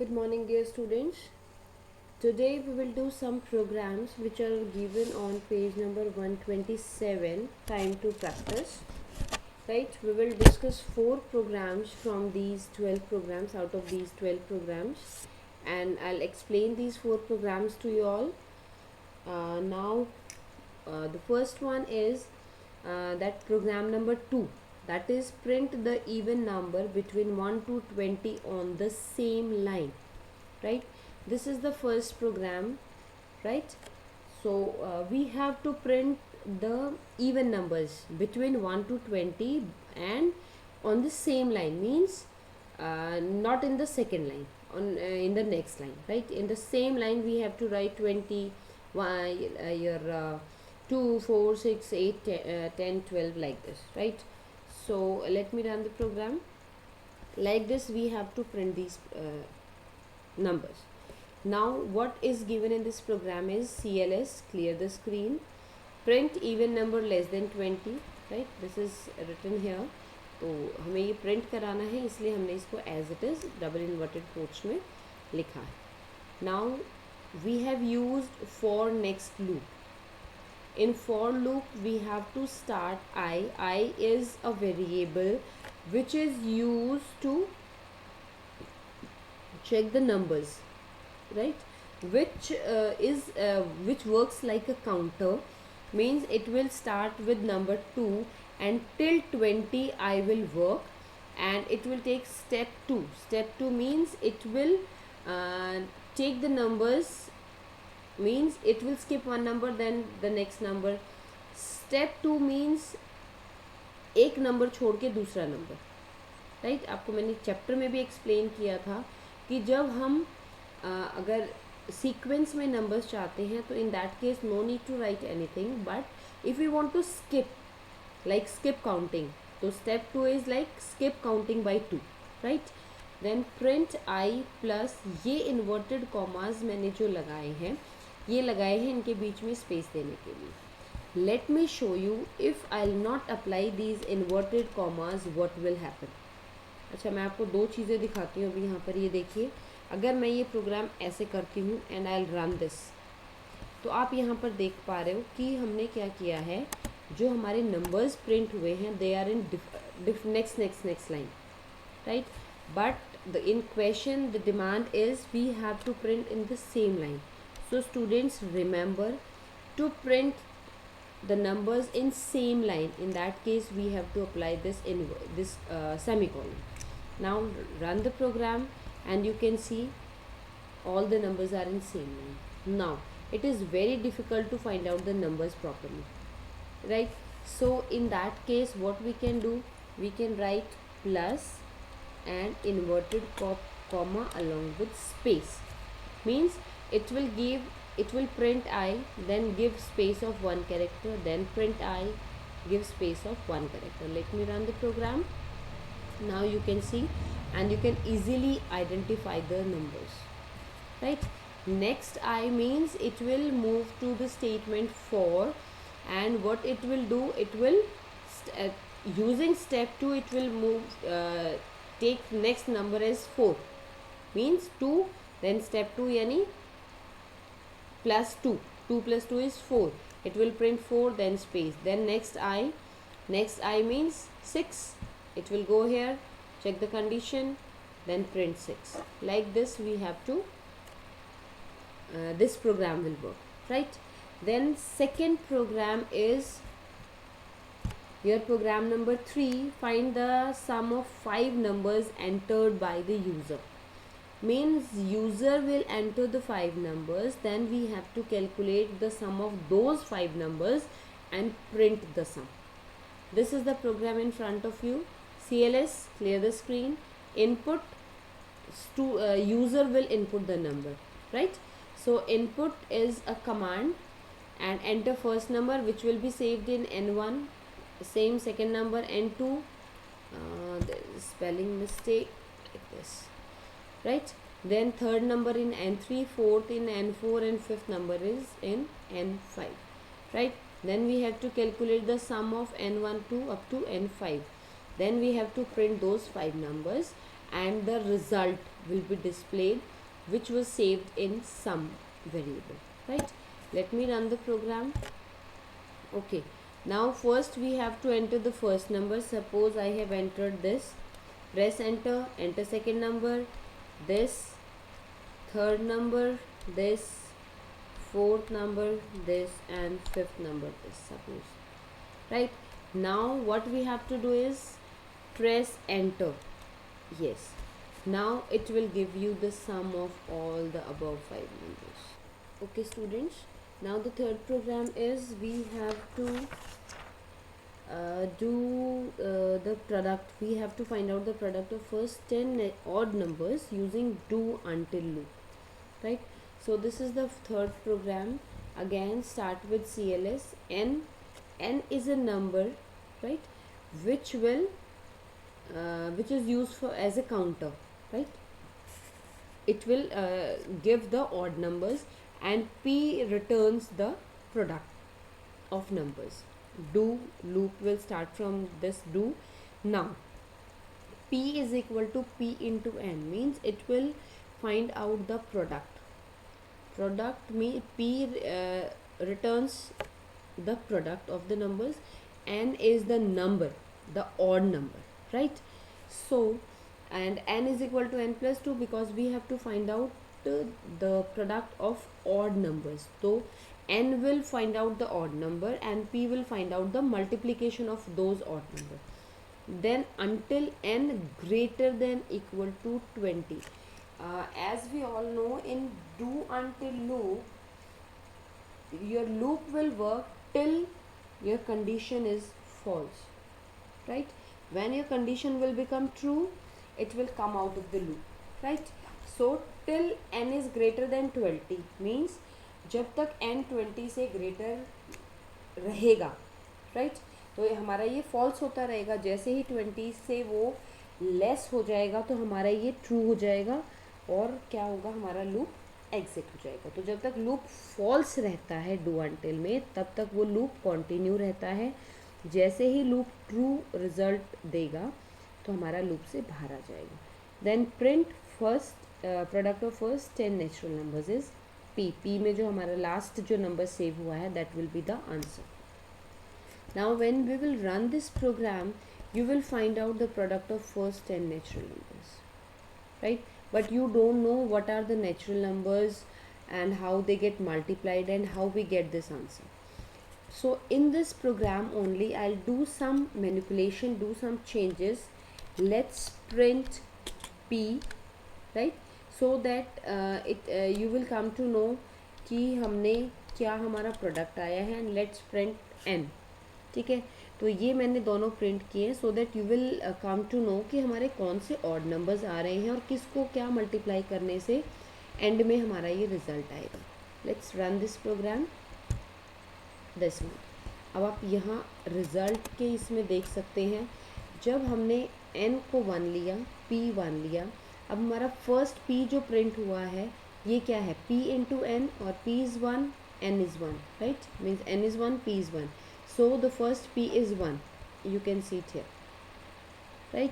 Good morning, dear students. Today we will do some programs which are given on page number 127. Time to practice. Right? We will discuss 4 programs from these 12 programs, out of these 12 programs, and I'll explain these 4 programs to you all. Now, the first one is that program number 2, that is print the even number between 1 to 20 on the same line. Right, this is the first program. Right, so we have to print the even numbers between 1 to 20 and on the same line, means not in the second line, on in the next line. Right, in the same line we have to write 20, your 2, 4, 6, 8, 10, 12, like this. Right, so let me run the program. Like this we have to print these numbers. Now what is given in this program is CLS, clear the screen, print even number less than 20. Right, this is written here. तो हमें ये print कराना है, इसलिए हमने इसको as it is double inverted quotes में लिखा है. Now we have used for next loop. In for loop we have to start I is a variable which is used to check the numbers. Right, which works like a counter, means it will start with number 2 and till 20 I will work, and it will take step 2. Step 2 means it will take the numbers, means it will skip one number then the next number. Step 2 means एक number छोड़ के दूसरा number. Right, आपको मैंने chapter में भी explain किया था कि जब हम अगर सीक्वेंस में नंबर्स चाहते हैं तो in that case no need to write anything, but if you want to skip, like skip counting, तो step 2 is like skip counting by 2. Right, then print I plus, ये इन्वर्टेड कॉमास मैंने जो लगाए हैं, ये लगाए हैं इनके बीच में स्पेस देने के लिए. Let me show you if I will not apply these inverted commas what will happen. अच्छा, मैं आपको 2 चीज़ें दिखाती हूँ अभी. यहाँ पर ये देखिए, अगर मैं ये प्रोग्राम ऐसे करती हूँ and I will run this, तो आप यहाँ पर देख पा रहे हो कि हमने क्या किया है. जो हमारे नंबर्स प्रिंट हुए हैं they are in next line. Right, but the in question the demand is we have to print in the same line. So students remember to print the numbers in same line. In that case we have to apply this semicolon. Now run the program and you can see all the numbers are in same line. Now it is very difficult to find out the numbers properly. Right, so in that case what we can do, we can write plus and inverted comma along with space, means it will print I, then give space of 1 character, then print I, give space of 1 character. Let me run the program. Now you can see and you can easily identify the numbers. Right, next I means it will move to the statement for, and what it will do, it will using step 2 it will move take next number as 4, means 2, then step 2 yani plus 2 plus 2 is 4, it will print 4 then space, then next I means 6, it will go here, check the condition, then print 6. Like this we have to this program will work. Right, then second program is your program number 3, find the sum of 5 numbers entered by the user. Means user will enter the 5 numbers, then we have to calculate the sum of those 5 numbers and print the sum. This is the program in front of you. CLS, clear the screen. Input, user will input the number. Right, so input is a command and enter first number which will be saved in N1, same second number N2, there is spelling mistake like this. Right, then third number in N3, fourth in N4, and fifth number is in N5. Right, then we have to calculate the sum of N1 to up to N5, then we have to print those 5 numbers and the result will be displayed which was saved in some variable, right? Let me run the program. Okay, now first we have to enter the first number. Suppose I have entered this. Press enter, enter second number, this third number, this fourth number, this, and fifth number, this, suppose, right? Now what we have to do is press enter. Yes, now it will give you the sum of all the above 5 numbers. Okay students, now the third program is we have to do the product. We have to find out the product of first 10 odd numbers using do until loop, right? So this is the third program. Again start with CLS. N is a number, right, which will which is used for as a counter, right? It will give the odd numbers, and P returns the product of numbers. Do loop will start from this do. Now P is equal to P into N, means it will find out the product mean P returns the product of the numbers. N is the number, the odd number, right? So, and N is equal to N plus 2 because we have to find out the product of odd numbers. So N will find out the odd number and P will find out the multiplication of those odd numbers. Then until N greater than equal to 20. As we all know, in do until loop, your loop will work till your condition is false, right? When your condition will become true, it will come out of the loop, right? So till N is greater than 20 means जब तक N 20 से greater रहेगा, right? तो हमारा ये false होता रहेगा. जैसे ही 20 से वो less हो जाएगा तो हमारा ये true हो जाएगा और क्या होगा, हमारा loop exit हो जाएगा. तो जब तक loop false रहता है do until में, तब तक वो loop continue रहता है. जैसे ही loop true result देगा तो हमारा loop से बाहर आ जाएगा. Then print first product of first 10 natural numbers is P. P में जो हमारा last जो number save हुआ है, that will be the answer. Now when we will run this program, you will find out the product of first 10 natural numbers, right? But you don't know what are the natural numbers and how they get multiplied and how we get this answer. So in this program only, I'll do some manipulation, do some changes. Let's print P, right? So that you will come to know कि हमने क्या हमारा product आया है. And let's print N, ठीक है? तो ये मैंने दोनों प्रिंट किए so that you will come to know कि हमारे कौन से ऑड नंबर्स आ रहे हैं और किसको क्या मल्टीप्लाई करने से एंड में हमारा ये रिजल्ट आएगा. Let's run this program, this one. अब आप यहाँ रिज़ल्ट के इसमें देख सकते हैं, जब हमने N को 1 लिया, P 1 लिया, अब हमारा फर्स्ट P जो प्रिंट हुआ है ये क्या है, P इंटू N, और P is 1, N is 1, right? Means N is 1, P is 1. So the first P is 1, you can see it here, right?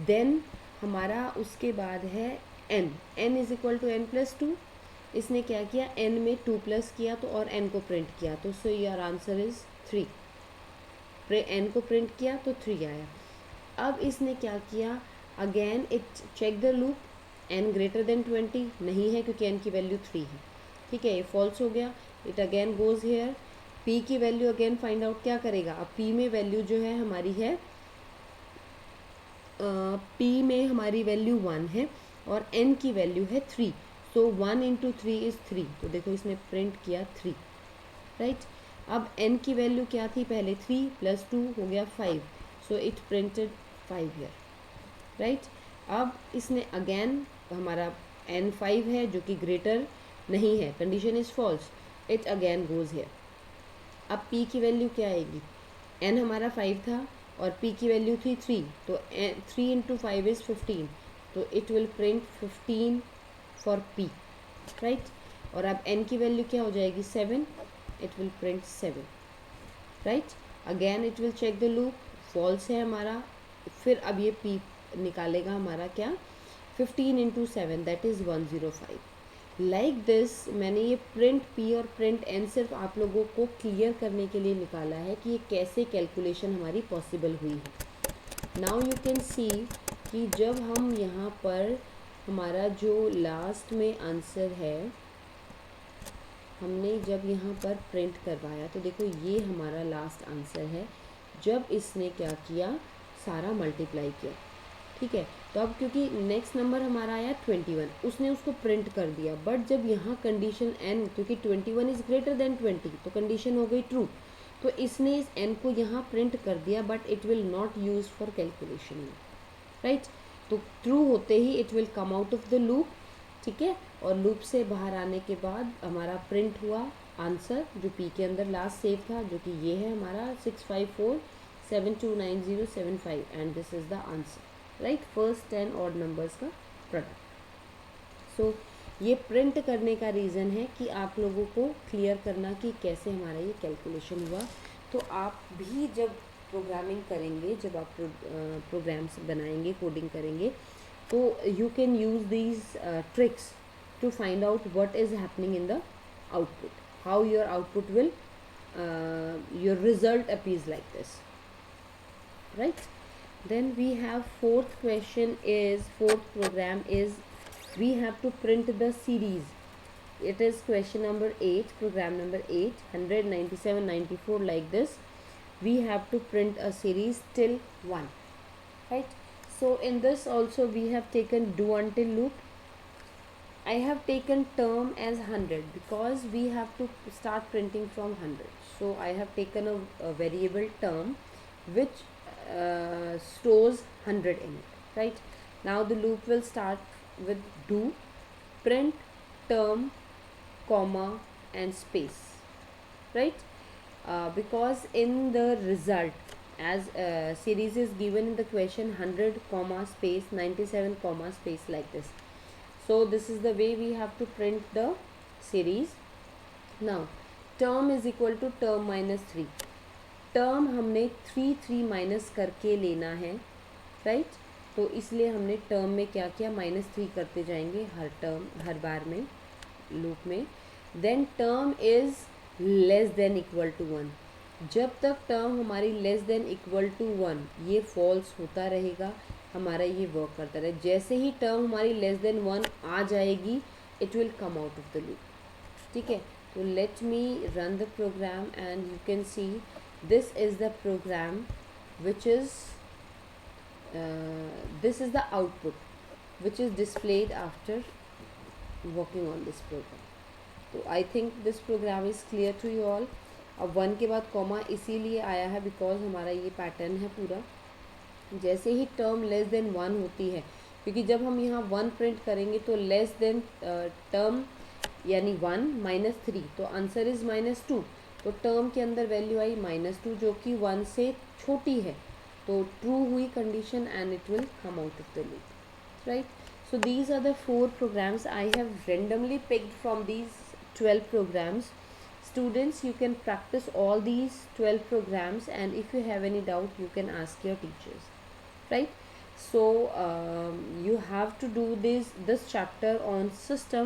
Then हमारा उसके बाद है N. N is equal to N plus 2. इसने क्या किया, N में 2 plus किया तो और N को प्रिंट किया, तो so your answer is 3. N को प्रिंट किया तो 3 आया. अब इसने क्या किया, again it check the loop. N greater than 20 नहीं है क्योंकि N की वैल्यू 3 है, ठीक है, ये फॉल्स हो गया. It again goes hair. P की वैल्यू अगेन फाइंड आउट क्या करेगा. अब P में वैल्यू जो है हमारी है, P में हमारी वैल्यू 1 है और N की वैल्यू है 3. सो 1 इंटू 3 इज़ 3. तो देखो इसने प्रिंट किया 3, राइट? अब N की वैल्यू क्या थी पहले, 3 प्लस 2 हो गया 5. So it printed 5 here, right? अब इसने अगेन, हमारा N 5 है जो कि ग्रेटर नहीं है, condition is false. It again goes here. अब P की वैल्यू क्या आएगी, N हमारा 5 था और P की वैल्यू थी 3, तो 3 इंटू 5 इज़ 15. तो it will print 15 for P, right? और अब N की वैल्यू क्या हो जाएगी, 7. It will print 7, right? Again it will check the loop, false है हमारा. फिर अब ये P निकालेगा हमारा क्या, 15 into 7 that is 105. Like this मैंने ये प्रिंट पी और प्रिंट एन सिर्फ आप लोगों को क्लियर करने के लिए निकाला है कि ये कैसे कैलकुलेशन हमारी पॉसिबल हुई है. नाउ यू कैन सी कि जब हम यहाँ पर हमारा जो लास्ट में आंसर है हमने जब यहाँ पर प्रिंट करवाया तो देखो ये हमारा लास्ट आंसर है जब इसने क्या किया, सारा मल्टीप्लाई किया. ठीक है, तो अब क्योंकि नेक्स्ट नंबर हमारा आया 21, उसने उसको प्रिंट कर दिया. बट जब यहाँ कंडीशन n, क्योंकि 21 इज़ ग्रेटर देन 20 तो कंडीशन हो गई ट्रू, तो इसने इस n को यहाँ प्रिंट कर दिया but it will not use for calculation. Right, तो ट्रू होते ही it will come out of the loop. ठीक है, और लूप से बाहर आने के बाद हमारा प्रिंट हुआ आंसर जो पी के अंदर लास्ट सेव था, जो कि ये है हमारा 654729075 and this is the answer. Right, first 10 odd numbers का प्रोडक्ट. सो ये प्रिंट करने का रीज़न है कि आप लोगों को क्लियर करना कि कैसे हमारा ये कैलकुलेशन हुआ. तो आप भी जब प्रोग्रामिंग करेंगे, जब आप प्रोग्राम्स बनाएंगे, कोडिंग करेंगे, तो you can use these tricks to find out what is happening in the output, how your output will your result appears like this. Right, then we have fourth program is we have to print the series. It is question number 8, program number 8, 100, 97, 94 like this. We have to print a series till 1. Right, so in this also we have taken do until loop. I have taken term as 100 because we have to start printing from 100. So I have taken a variable term which stores 100 in it. Right, now the loop will start with do, print, term, comma and space. Right, because in the result as series is given in the question 100 comma space 97 comma space like this. So this is the way we have to print the series. Now term is equal to term minus 3. term हमने 3 minus करके लेना है. Right, तो इसलिए हमने term में क्या किया, -3 करते जाएंगे हर बार में लूप में. then term is less than equal to 1. जब तक term हमारी less than equal to 1 ये false होता रहेगा, हमारा ये वर्क करता रहे. जैसे ही टर्म हमारी लेस देन 1 आ जाएगी it will come out of the loop. ठीक है, तो let me run the program and you can see this is the program which is this is the output which is displayed after working on this program. तो I think this program is clear to you all. अब 1 के बाद comma इसीलिए आया है because हमारा ये pattern है पूरा. जैसे ही टर्म लेस देन 1 होती है, क्योंकि जब हम यहाँ 1 प्रिंट करेंगे तो लेस देन टर्म यानी 1 -3 तो आंसर इज़ -2. तो टर्म के अंदर वैल्यू आई -2 जो कि 1 से छोटी है, तो ट्रू हुई condition and it will come out of the loop. Right, so these are the 4 programs I have randomly picked from these 12 programs. Students, you can practice all these 12 programs and if you have any doubt you can ask your teachers. Right, so you have to do this chapter on system,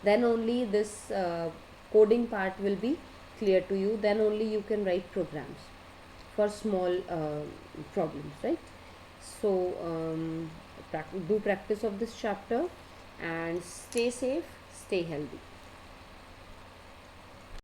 then only this coding part will be clear to you, then only you can write programs for small problems. Right, so do practice of this chapter and stay safe, stay healthy.